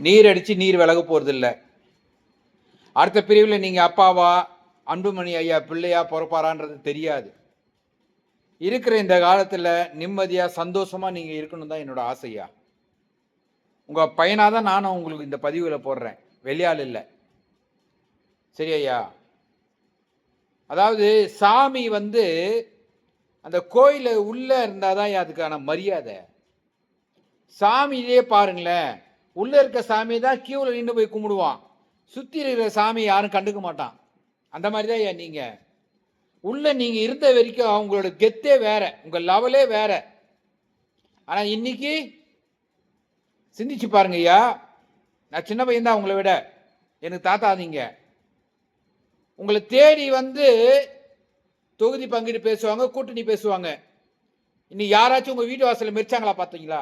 நீர் அடித்து நீர் விலக போகிறதில்ல. அடுத்த பிரிவில் நீங்கள் அப்பாவா அன்புமணி ஐயா பிள்ளையா பிறப்பாரான்றது தெரியாது. இருக்கிற இந்த காலத்தில் நிம்மதியாக சந்தோஷமாக நீங்கள் இருக்கணும் தான் என்னோட ஆசையா. உங்கள் பையனாக தான் நானும் உங்களுக்கு இந்த பதிவில் போடுறேன், வெளியால் இல்லை. சரி ஐயா. அதாவது சாமி அந்த கோயில உள்ள இருந்தாதான் அதுக்கான மரியாதை. சாமியிலே பாருங்களேன், உள்ள இருக்க சாமி தான் கியூவில் நின்று போய் கும்பிடுவான், சுற்றி இருக்கிற சாமி யாரும் கண்டுக்க மாட்டான். அந்த மாதிரி தான் ஐயா நீங்க உள்ள நீங்க இருந்த வரைக்கும் அவங்களோட கெத்தே வேற, உங்க லெவலே வேற. ஆனா இன்னைக்கு சிந்திச்சு பாருங்க ஐயா, நான் சின்ன பையன் தான் உங்களை விட, எனக்கு தாத்தா நீங்க. உங்களை தேடி தொகுதி பங்கிட்டு பேசுவாங்க, கூட்டணி பேசுவாங்க. இன்னைக்கு யாராச்சும் உங்க வீட்டு வாசல மெரிச்சாங்களா பார்த்தீங்களா?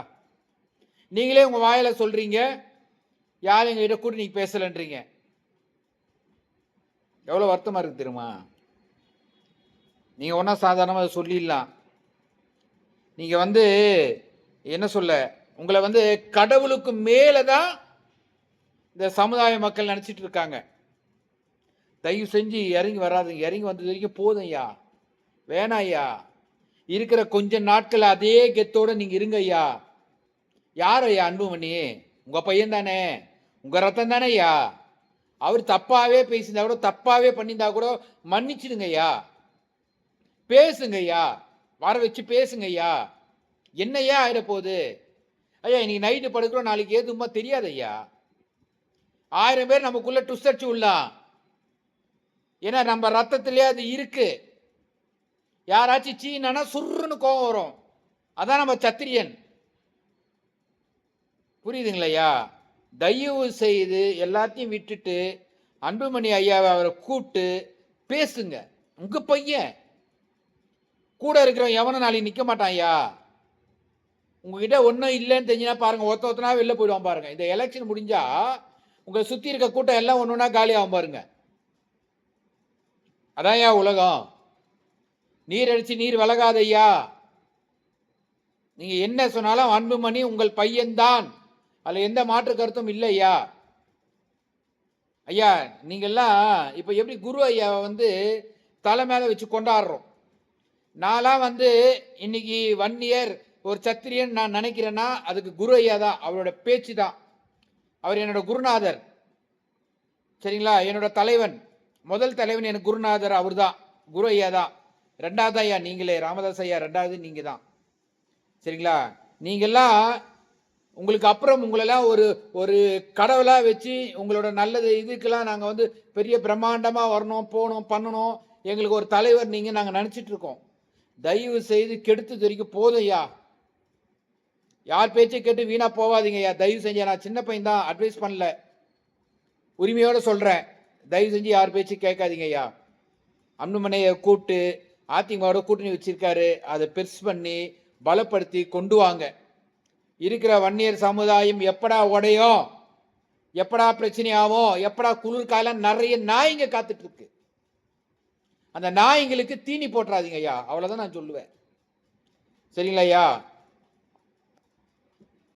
நீங்களே உங்க வாயில சொல்றீங்க யாரும் எங்ககிட்ட கூட்டணி பேசலன்றீங்க. எவ்வளவு வருத்தமா இருக்கு தெரியுமா? நீங்க ஒன்றும் சாதாரணமாக சொல்லிடலாம். நீங்க என்ன சொல்ல, உங்களை கடவுளுக்கு மேலதான் இந்த சமுதாய மக்கள் நினைச்சிட்டு இருக்காங்க. தயவு செஞ்சு இறங்கி வராதுங்க. இறங்கி வந்தது வரைக்கும் போதும் ஐயா, வேணாம் ஐயா. இருக்கிற கொஞ்ச நாட்கள் அதே கெத்தோட நீங்க இருங்க ஐயா. யார் ஐயா அன்புமணி? உங்க பையன் தானே, உங்க ரத்தம் தானே ஐயா. அவர் தப்பாவே பேசியிருந்தா கூட, தப்பாவே பண்ணியிருந்தா கூட மன்னிச்சிடுங்க ஐயா. பேசுங்க ஐயா, வர வச்சு பேசுங்க ஐயா. என்னையா ஆயிட போகுது ஐயா? இன்னைக்கு நைட்டு படுக்கிறோம், நாளைக்கு ஏதுமா தெரியாது ஐயா. 1000 பேர் நமக்குள்ள டுஸ்டடிச்சு உள்ளாம். ஏன்னா நம்ம ரத்தத்திலே அது இருக்கு. யாராச்சும் சீனா சுருன்னு கோவம் வரும், அதான் நம்ம சத்திரியன். புரியுதுங்களையா? தயவு செய்து எல்லாத்தையும் விட்டுட்டு அன்புமணி ஐயாவை அவரை கூப்பிட்டு பேசுங்க. உங்க பையன் கூட இருக்கிறவன் எவனும் நாளைக்கு நிற்க மாட்டான் ஐயா. உங்ககிட்ட ஒன்றும் இல்லைன்னு தெரிஞ்சுனா பாருங்க, ஒருத்தனா வெளில போயிடுவான் பாருங்க. இந்த எலெக்ஷன் முடிஞ்சா உங்களை சுற்றி இருக்க கூட்டம் எல்லாம் ஒன்றுனா காலியாகும் பாருங்க. அதான் ஐயா உலகம். நீர் அடிச்சு நீர் விலகாத ஐயா. நீங்க என்ன சொன்னாலும் அன்புமணி உங்கள் பையன்தான், அதுல எந்த மாற்று கருத்தும் இல்லை ஐயா. ஐயா நீங்கெல்லாம் இப்ப எப்படி குரு ஐயாவை தலை மேல வச்சு கொண்டாடுறோம். நான்லாம் இன்னைக்கு 1 இயர் ஒரு சத்திரியன் நான் நினைக்கிறேன்னா அதுக்கு குரு ஐயா தான், அவரோட பேச்சு தான். அவர் என்னோட குருநாதர், சரிங்களா? என்னோட தலைவன், முதல் தலைவன் எனக்கு குருநாதர் அவர் தான், குரு ஐயா தான். 2வது ஐயா நீங்களே, ராமதாஸ் ஐயா 2வது நீங்க தான், சரிங்களா? நீங்கெல்லாம் உங்களுக்கு அப்புறம் உங்களெல்லாம் ஒரு கடவுளா வச்சு உங்களோட நல்லது இதுக்கெல்லாம் நாங்கள் பெரிய பிரம்மாண்டமா வரணும், போகணும், பண்ணணும், எங்களுக்கு ஒரு தலைவர் நீங்க நாங்கள் நினைச்சிட்டு இருக்கோம். தயவு செய்து கெடுத்து வரைக்கும் போதும் ஐயா. யார் பேச்சை கேட்டு வீணா போவாதீங்க ஐயா, தயவு செஞ்சு. நான் சின்ன பையன் தான், அட்வைஸ் பண்ணல, உரிமையோட சொல்றேன். தயவு செஞ்சு யார் பேச்சு கேட்காதீங்க ஐயா. அன்புமணியை கூப்பிட்டு அதிமுகவோட கூட்டணி வச்சிருக்காரு, அதை பெருசு பண்ணி பலப்படுத்தி கொண்டு வாங்க. இருக்கிற வன்னியர் சமுதாயம் எப்படா உடையும், எப்படா பிரச்சனை ஆகும், எப்படா குளிர்காலம், நிறைய நாய்ங்க காத்துட்டு இருக்கு. அந்த நாய்ங்களுக்கு தீனி போட்டுறாதீங்க ஐயா, அவ்வளவுதான் நான் சொல்லுவேன். சரிங்களா ஐயா?